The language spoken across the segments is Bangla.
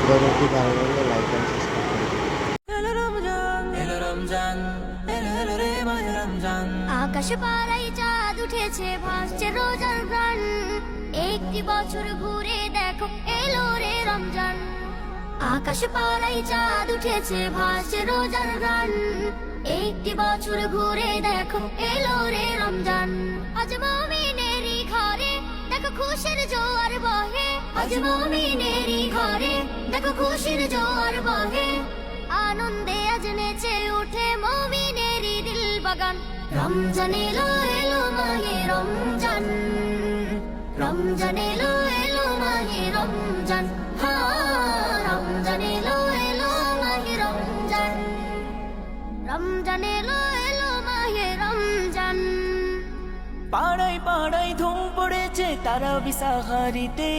ভিডিওটি ভালো লাগলে লাইক এন্ড সাবস্ক্রাইব করুন। এলো রমজান, এলো রমজান, এলো এলো রে মাহে রমজান। আকাশ পাড়ায় চাঁদ উঠেছে, ভাসছে রোজার প্রাণ। একটি বছর ঘুরে দেখো, এলো রে রমজান। আকাশ পাড়ায় চাঁদ উঠেছে, ভাসছে রোজার প্রাণ। একটি বছর ঘুরে দেখো, এলো রে রমজান। আজ মুমিনেরই ঘরে দেখো খুশির জোয়ার বহে। আজ মুমিনেরই ঘরে দেখো খুশির জোয়ার বহে। আনন্দে আজ নেচে উঠে মুমিনেরই দিল বাগান। রমজান এলো এলো মাহে রমজান, রমজান এলো এলো মাহে রমজান। রমজান এলো এলো মাহে রমজান, রমজান এলো এলো মাহে রমজান। পাড়ায় পাড়ায় ধুম পড়েছে তারাবি সাহারিতে,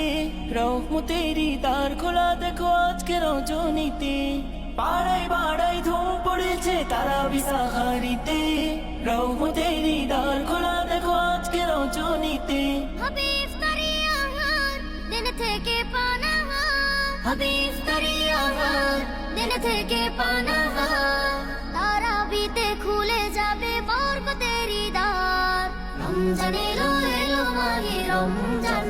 রহমতেরই দ্বার খোলা দেখো আজকে রজনীতে। পাড়ায় পাড়ায় ধুম পড়েছে তারাবি সাহারিতে, রহমতেরই দ্বার খোলা দেখো আজকে রজনীতে। হবে ইফতারি আহার, দিন থেকে পানাহার। হবে ইফতারি আহার, দিন থেকে পানাহার। তারাবিতে খুলে যাবে বরকতেরই দ্বার। রমজান এলো এলো মাহে রমজান,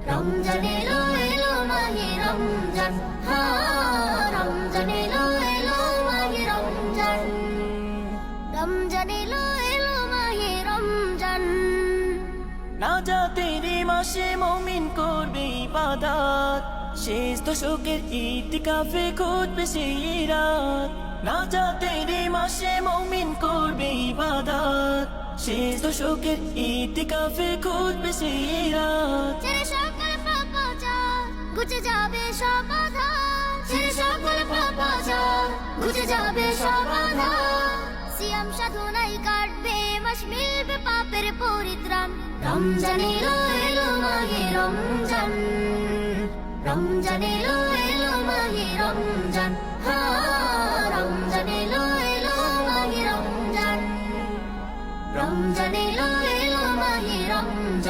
রমজান এলো এলো মাহে রমজান। রমজান এলো এলো মাহে রমজান, রমজান এলো এলো মাহে রমজান। নাজাতেরই মাসে মুমিন করবে ইবাদত, শেষ দশকের ইতিকাফে খুঁজবে সেই রাত। নাজাতেরই মাসে মুমিন করবে ইবাদত, শেষ দশকের ইতিকাফে খুঁজবে সেই রাত। ছেড়ে সকল পাপাচার, ঘুচে যাবে সব আধার। ছেড়ে সকল পাপাচার, ঘুচে যাবে সব আধার। সিয়াম সাধনাই কাটবে মাস, মিলবে পাপের পরিত্রাণ। রমজান এলো এলো মাহে রমজান, রমজান এলো এলো মাহে রমজান। রমজান এলো এলো মাহে রমজান, রমজান এলো এলো মাহে রমজান।